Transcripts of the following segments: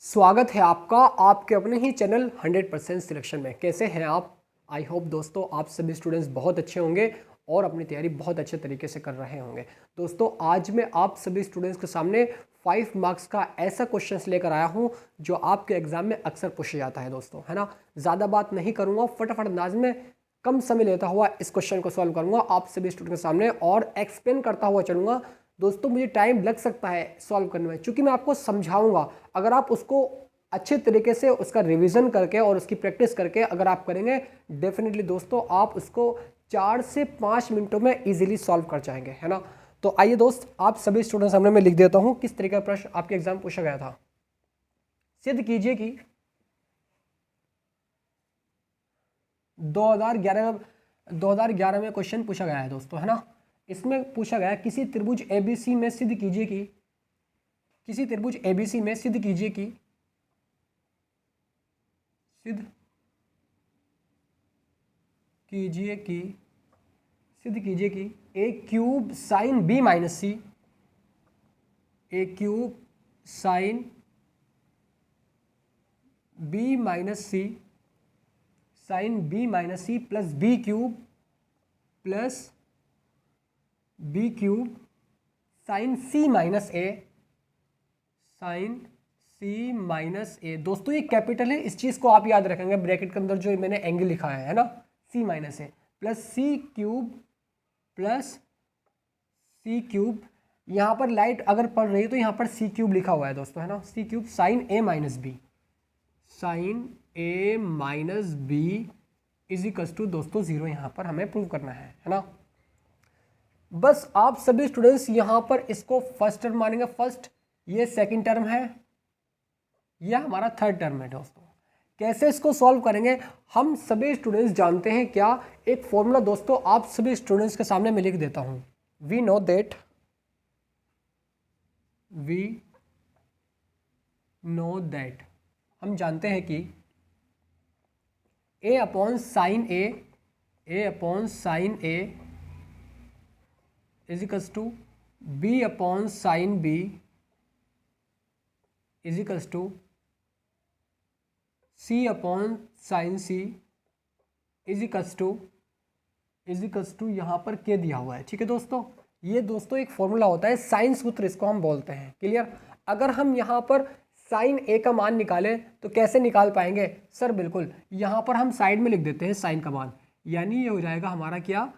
स्वागत है आपका आपके अपने ही चैनल 100% सिलेक्शन में। कैसे हैं आप? आई होप दोस्तों आप सभी स्टूडेंट्स बहुत अच्छे होंगे और अपनी तैयारी बहुत अच्छे तरीके से कर रहे होंगे। दोस्तों आज मैं आप सभी स्टूडेंट्स के सामने 5 मार्क्स का ऐसा क्वेश्चन लेकर आया हूं जो आपके एग्जाम में अक्सर पूछा जाता है दोस्तों, है ना। ज़्यादा बात नहीं करूँगा, फटाफट अंदाज में कम समय लेता हुआ इस क्वेश्चन को सॉल्व करूँगा आप सभी स्टूडेंट के सामने और एक्सप्लेन करता हुआ चलूँगा। दोस्तों मुझे टाइम लग सकता है सॉल्व करने में, क्योंकि मैं आपको समझाऊंगा। अगर आप उसको अच्छे तरीके से उसका रिवीजन करके और उसकी प्रैक्टिस करके अगर आप करेंगे, डेफिनेटली दोस्तों आप उसको 4 से 5 मिनटों में इजीली सॉल्व कर जाएंगे, है ना। तो आइए दोस्त, आप सभी स्टूडेंट सामने मैं लिख देता हूं किस तरीके का प्रश्न आपके एग्जाम पूछा गया था। सिद्ध कीजिए कि 2011 में क्वेश्चन पूछा गया है दोस्तों, है ना। इसमें पूछा गया किसी त्रिभुज एबीसी में सिद्ध कीजिए कि सिद्ध कीजिए कि A cube sine B minus C sine B minus C plus B cube sine C minus A. दोस्तों ये कैपिटल है, इस चीज को आप याद रखेंगे। ब्रैकेट के अंदर जो मैंने एंगल लिखा है ना, सी माइनस ए प्लस सी क्यूब। यहां पर लाइट अगर पड़ रही है तो यहां पर सी क्यूब लिखा हुआ है दोस्तों, है ना। C cube sine A minus B is equal to दोस्तों 0 यहां पर हमें प्रूव करना है ना। बस आप सभी स्टूडेंट्स यहां पर इसको फर्स्ट टर्म मानेंगे। फर्स्ट, ये सेकंड टर्म है, यह हमारा थर्ड टर्म है दोस्तों। कैसे इसको सॉल्व करेंगे हम सभी स्टूडेंट्स जानते हैं क्या। एक फॉर्मूला दोस्तों आप सभी स्टूडेंट्स के सामने मैं लिख देता हूं। वी नो दैट हम जानते हैं कि A upon sine A is equals to B upon sine B is equals to C upon sine C is equals to यहाँ पर के दिया हुआ है। ठीक है दोस्तों, ये दोस्तों एक फॉर्मूला होता है, साइन सूत्र इसको हम बोलते हैं। क्लियर? अगर हम यहाँ पर साइन ए का मान निकालें तो कैसे निकाल पाएंगे सर? बिल्कुल, यहाँ पर हम साइड में लिख देते हैं साइन का मान, यानी ये हो जाएगा हमारा क्या,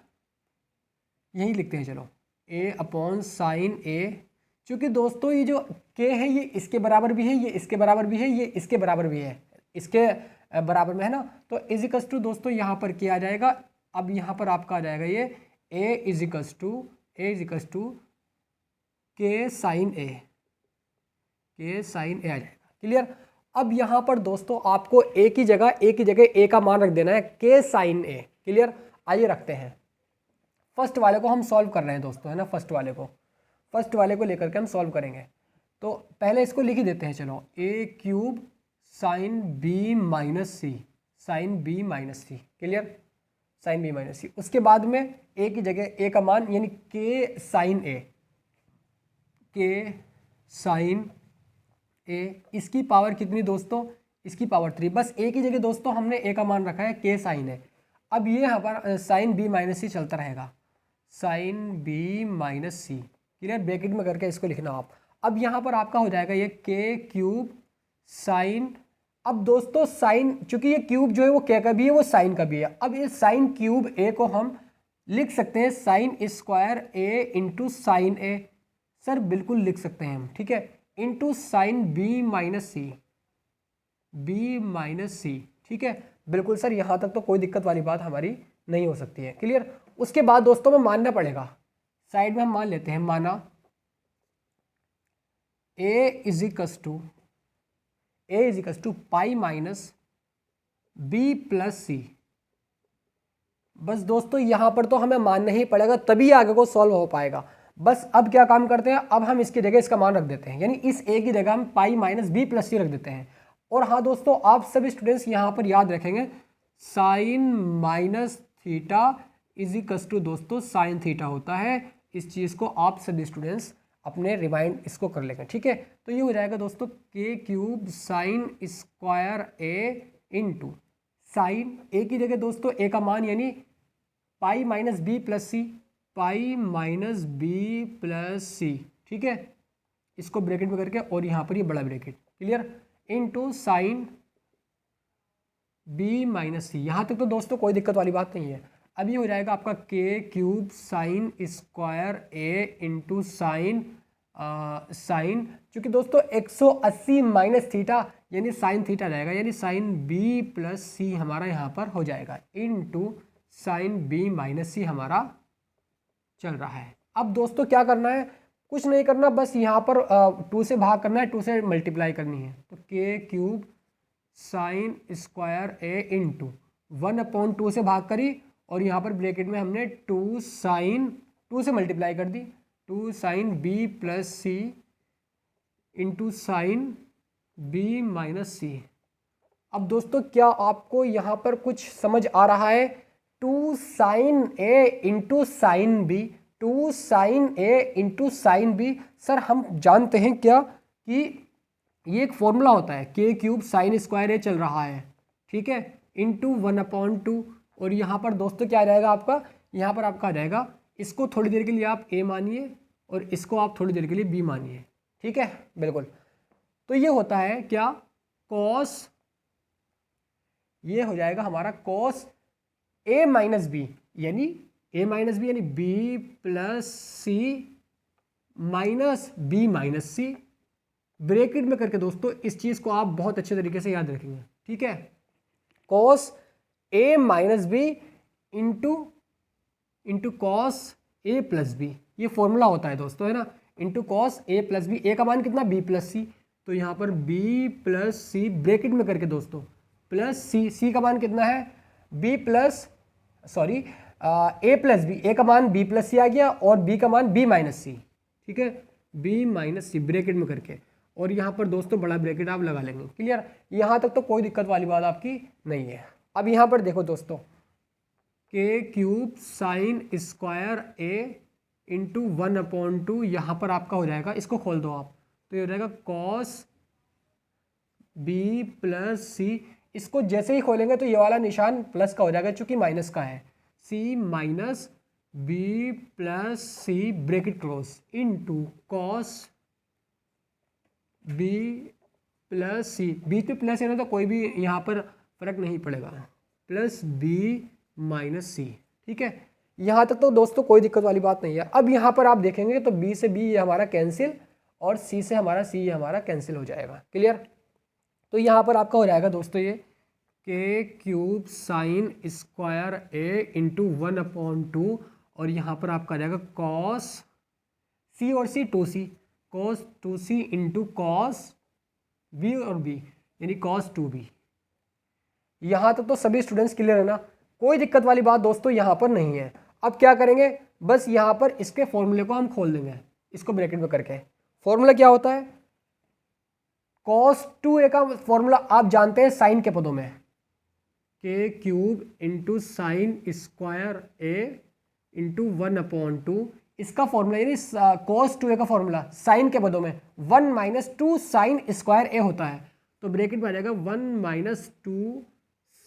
यही लिखते हैं चलो, ए अपॉन साइन ए। क्योंकि दोस्तों ये जो के है ये इसके बराबर भी है, ये इसके बराबर भी है, ये इसके बराबर भी है, इसके बराबर में है ना। तो इज इक्वल्स टू दोस्तों यहाँ पर क्या आ जाएगा, अब यहाँ पर आपका आ जाएगा ये ए इज इक्वल्स टू के साइन ए आ जाएगा। क्लियर? अब यहाँ पर दोस्तों आपको ए की जगह ए का मान रख देना है, के साइन ए। क्लियर? आइए रखते हैं। फर्स्ट वाले को हम सॉल्व कर रहे हैं दोस्तों, है ना। फर्स्ट वाले को लेकर के हम सॉल्व करेंगे। तो पहले इसको लिख ही देते हैं चलो, ए क्यूब साइन बी माइनस सी क्लियर, साइन बी माइनस सी। उसके बाद में ए की जगह ए का मान यानी के साइन ए, इसकी पावर कितनी दोस्तों, इसकी पावर 3। बस ए की जगह दोस्तों हमने ए का मान रखा है के साइन ए। अब ये यहाँ पर साइन बी माइनस सी चलता रहेगा, साइन बी माइनस सी। क्लियर? ब्रैकेट में करके इसको लिखना आप। अब यहाँ पर आपका हो जाएगा ये के क्यूब साइन। अब दोस्तों साइन, चूंकि ये क्यूब जो है वो के का भी है वो साइन का भी है। अब ये साइन क्यूब ए को हम लिख सकते हैं साइन स्क्वायर ए इंटू साइन ए। सर बिल्कुल लिख सकते हैं हम, ठीक है, इंटू साइन बी माइनस सी। ठीक है, बिल्कुल सर, यहाँ तक तो कोई दिक्कत वाली बात हमारी नहीं हो सकती है। क्लियर? उसके बाद दोस्तों में मानना पड़ेगा, साइड में हम मान लेते हैं, माना A is equals to pi minus B plus C. बस दोस्तों यहाँ पर तो हमें मानना ही पड़ेगा, तभी आगे को सॉल्व हो पाएगा। बस अब क्या काम करते हैं, अब हम इसकी जगह इसका मान रख देते हैं, यानी इस ए की जगह हम पाई माइनस बी प्लस सी रख देते हैं। और हाँ दोस्तों, आप सभी स्टूडेंट्स यहाँ पर याद रखेंगे sine minus theta is equals to दोस्तों साइन थीटा होता है। इस चीज़ को आप सभी स्टूडेंट्स अपने रिमाइंड इसको कर लेंगे, ठीक है। तो ये हो जाएगा दोस्तों के क्यूब साइन स्क्वायर ए इंटू साइन ए की जगह दोस्तों ए का मान यानी पाई माइनस बी प्लस सी, पाई माइनस बी प्लस सी, ठीक है, इसको ब्रैकेट में करके और यहाँ पर ये बड़ा bracket, clear, into sine B minus C. यहाँ तक तो दोस्तों कोई दिक्कत वाली बात नहीं है। अब ये हो जाएगा आपका के क्यूब साइन स्क्वायर ए इंटू साइन साइन, चूँकि दोस्तों 180 माइनस थीटा यानी साइन थीटा रहेगा, यानी साइन बी प्लस सी हमारा यहाँ पर हो जाएगा, इनटू साइन बी माइनस सी हमारा चल रहा है। अब दोस्तों क्या करना है, कुछ नहीं करना, बस यहाँ पर 2 से भाग करना है, 2 से मल्टीप्लाई करनी है। तो के क्यूब साइन स्क्वायर ए इंटू 1/2 से भाग करी और यहाँ पर ब्रैकेट में हमने 2 साइन 2 से मल्टीप्लाई कर दी, 2 साइन बी प्लस सी इंटू साइन बी माइनस सी। अब दोस्तों क्या आपको यहाँ पर कुछ समझ आ रहा है? 2 साइन ए इंटू साइन बी, 2 साइन ए इंटू साइन बी। सर हम जानते हैं क्या कि ये एक फॉर्मूला होता है, के क्यूब साइन स्क्वायर ए चल रहा है, ठीक है, इंटू 1/2। और यहाँ पर दोस्तों क्या आ जाएगा आपका, यहाँ पर आपका आ जाएगा, इसको थोड़ी देर के लिए आप ए मानिए और इसको आप थोड़ी देर के लिए बी मानिए, ठीक है, बिल्कुल। तो ये होता है क्या, कॉस, ये हो जाएगा हमारा कॉस ए माइनस बी, यानी ए माइनस बी यानी बी प्लस सी माइनस बी माइनस सी, ब्रैकेट में करके दोस्तों इस चीज़ को आप बहुत अच्छे तरीके से याद रखेंगे, ठीक है। Cos A minus B into cos A plus B, ये फॉर्मूला होता है दोस्तों, है ना, into cos A plus B. ए का मान कितना, बी प्लस सी, तो यहाँ पर बी प्लस सी ब्रैकेट में करके दोस्तों प्लस सी, सी का मान कितना है, बी प्लस सॉरी ए प्लस बी, ए का मान बी प्लस सी आ गया और बी का मान बी माइनस सी, ठीक है, बी माइनस सी ब्रैकेट में करके, और यहाँ पर दोस्तों बड़ा ब्रैकेट आप लगा लेंगे, क्लियर। यहाँ तक तो कोई दिक्कत वाली बात आपकी नहीं है। अब यहाँ पर देखो दोस्तों, के क्यूब साइन स्क्वायर ए इंटू 1/2, यहाँ पर आपका हो जाएगा, इसको खोल दो आप, तो ये हो जाएगा कॉस बी प्लस सी। इसको जैसे ही खोलेंगे तो ये वाला निशान प्लस का हो जाएगा चूंकि माइनस का है, C minus B plus C bracket close into cos B plus C, बीच में प्लस है ना तो कोई भी यहाँ पर फर्क नहीं पड़ेगा, प्लस बी माइनस सी, ठीक है। यहाँ तक तो दोस्तों कोई दिक्कत वाली बात नहीं है। अब यहाँ पर आप देखेंगे तो बी से बी ये हमारा कैंसिल और सी से हमारा सी ये हमारा कैंसिल हो जाएगा, क्लियर। तो यहाँ पर आपका हो जाएगा दोस्तों ये के क्यूब साइन स्क्वायर ए इंटू 1/2 और यहाँ पर आपका आ जाएगा कॉस सी और C 2c, cos 2c into cos B और बी यानी कॉस 2b। यहाँ तक तो सभी स्टूडेंट्स क्लियर है ना, कोई दिक्कत वाली बात दोस्तों यहाँ पर नहीं है। अब क्या करेंगे, बस यहाँ पर इसके फॉर्मूले को हम खोल देंगे, इसको ब्रैकेट में करके। फॉर्मूला क्या होता है, cos 2a का फॉर्मूला आप जानते हैं साइन के पदों में, के क्यूब इंटू साइन स्क्वायर ए इंटू 1/2, इसका फॉर्मूला यानी cos 2a का फॉर्मूला साइन के पदों में 1 - 2 साइन स्क्वायर ए होता है। तो ब्रैकेट में आ जाएगा 1 - 2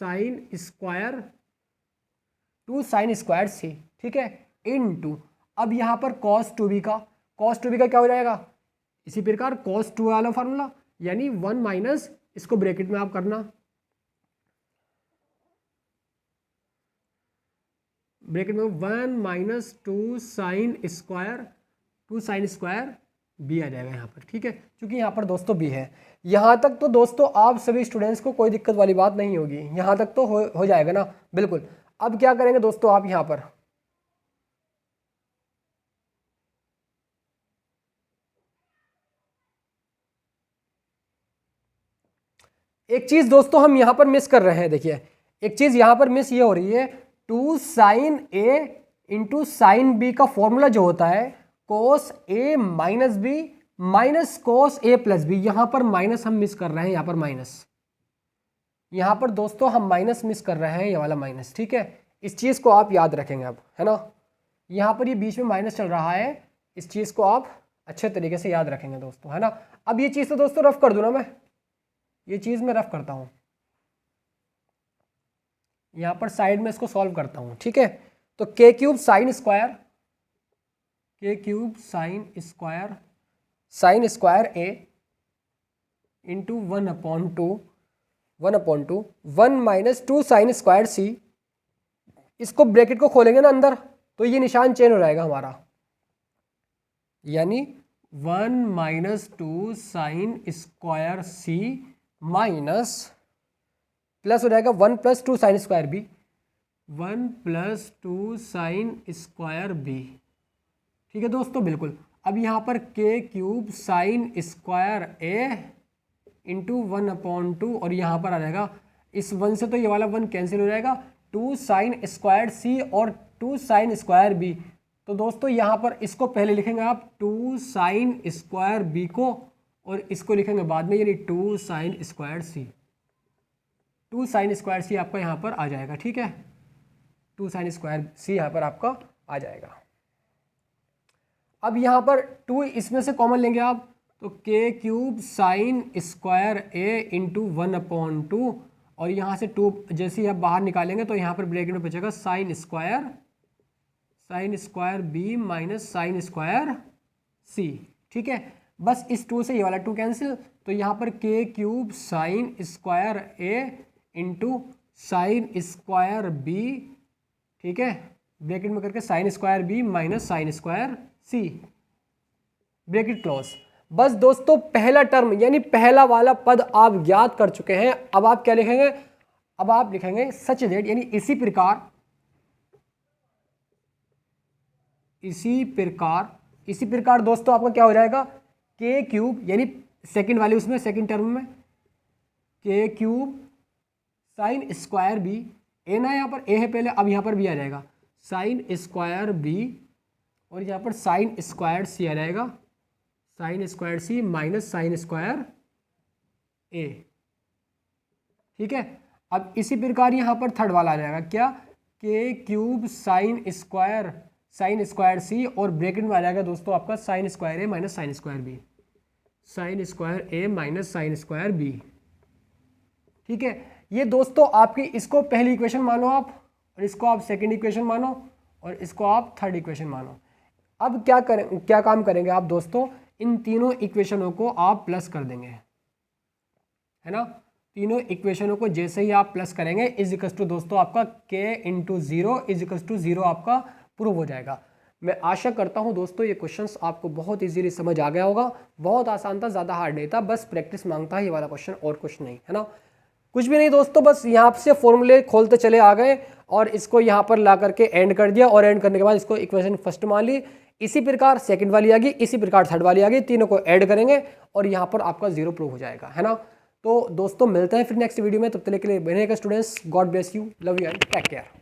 साइन स्क्वायर 2 साइन स्क्वायर सी, ठीक है, इनटू अब यहाँ पर cos 2b का क्या हो जाएगा, इसी प्रकार cos 2 वाला फार्मूला यानी 1 माइनस इसको ब्रैकेट में आप करना, ब्रैकेट में 1 - 2 साइन स्क्वायर बी आ जाएगा यहाँ पर, ठीक है, क्योंकि यहाँ पर दोस्तों बी है। यहाँ तक तो दोस्तों आप सभी स्टूडेंट्स को कोई दिक्कत वाली बात नहीं होगी, यहाँ तक तो हो जाएगा ना, बिल्कुल। अब क्या करेंगे दोस्तों, आप यहाँ पर एक चीज दोस्तों हम यहाँ पर मिस कर रहे हैं, देखिए एक चीज यहाँ पर मिस ये हो रही है, 2 साइन ए इंटू साइन बी का फॉर्मूला जो होता है कोस ए माइनस बी माइनस कोस ए प्लस बी, यहाँ पर माइनस हम मिस कर रहे हैं, यहाँ पर माइनस, यहाँ पर दोस्तों हम माइनस मिस कर रहे हैं, ये वाला माइनस, ठीक है। इस चीज़ को आप याद रखेंगे अब, है ना, यहाँ पर ये बीच में माइनस चल रहा है, इस चीज़ को आप अच्छे तरीके से याद रखेंगे दोस्तों, है ना। अब ये चीज़ तो दोस्तों रफ कर दूँ ना मैं, ये चीज़ मैं रफ करता हूँ, यहाँ पर साइड में इसको सॉल्व करता हूँ, ठीक है। तो k cube sine square, k cube sine square a into 1/2 1 minus 2 sine square c, इसको ब्रैकेट को खोलेंगे ना अंदर तो ये निशान चेंज हो जाएगा हमारा, यानी 1 minus 2 sine square c minus plus हो जाएगा 1 plus 2 sine square b, 1 plus 2 sine square b, ठीक है दोस्तों, बिल्कुल। अब यहाँ पर k cube sine square a into 1/2 और यहाँ पर आ जाएगा इस 1 से तो ये वाला 1 कैंसिल हो जाएगा, 2 साइन स्क्वायर c और 2 साइन स्क्वायर b। तो दोस्तों यहाँ पर इसको पहले लिखेंगे आप 2 साइन स्क्वायर b को, और इसको लिखेंगे बाद में, यानी 2 sine square c। 2 sine square c आपका यहाँ पर आ जाएगा, ठीक है, 2 साइन स्क्वायर c यहाँ पर आपका आ जाएगा। अब यहाँ पर 2 इसमें से कॉमन लेंगे आप, तो k cube sine square a into 1/2 और यहाँ से 2 जैसे ही आप बाहर निकालेंगे तो यहाँ पर ब्रैकेट में बचेगा sine square b minus sine square c, ठीक है। बस इस 2 से ये वाला 2 कैंसिल, तो यहाँ पर k cube sine square a into sine square b, ठीक है, ब्रैकेट में करके sine square b minus sine square c, bracket close. बस दोस्तों पहला टर्म यानी पहला वाला पद आप ज्ञात कर चुके हैं। अब आप क्या लिखेंगे, अब आप लिखेंगे सच दैट, यानी इसी प्रकार दोस्तों आपका क्या हो जाएगा, k क्यूब यानी सेकंड वाले उसमें सेकंड टर्म में k cube sine square b, ए ना यहाँ पर a है पहले, अब यहाँ पर b आ जाएगा साइन स्क्वायर b और यहाँ पर साइन स्क्वायर c आ जाएगा, sine square c minus sine square a, ठीक है। अब इसी प्रकार यहाँ पर थर्ड वाला आ जाएगा क्या, k cube sine square c और ब्रैकेट में आ जाएगा दोस्तों आपका sine square a minus sine square b, sine square a minus sine square b, ठीक है। ये दोस्तों आपकी, इसको पहली इक्वेशन मानो आप, और इसको आप सेकंड इक्वेशन मानो, और इसको आप थर्ड इक्वेशन मानो। अब क्या काम करेंगे आप दोस्तों, इन तीनों इक्वेशनों को आप प्लस कर देंगे, है ना। तीनों इक्वेशनों को जैसे ही आप प्लस करेंगे इज इक्वल्स टू दोस्तों आपका k into 0 is equals to 0 आपका प्रूव हो जाएगा। मैं आशा करता हूं दोस्तों ये क्वेश्चंस आपको बहुत इजीली समझ आ गया होगा। बहुत आसान था, ज़्यादा हार्ड नहीं था, बस प्रैक्टिस मांगता है ये वाला क्वेश्चन, और कुछ नहीं, है ना। कुछ भी नहीं दोस्तों, बस यहाँ से फॉर्मूले खोलते चले आ गए और इसको यहाँ पर ला करके एंड कर दिया, और एंड करने के बाद इसको इक्वेशन फर्स्ट मान ली, इसी प्रकार सेकंड वाली आ गई, इसी प्रकार थर्ड वाली आ गई, तीनों को ऐड करेंगे और यहाँ पर आपका 0 प्रूव हो जाएगा, है ना। तो दोस्तों मिलते हैं फिर नेक्स्ट वीडियो में, तब तक के लिए बनेगा students, God bless you, love you and take care.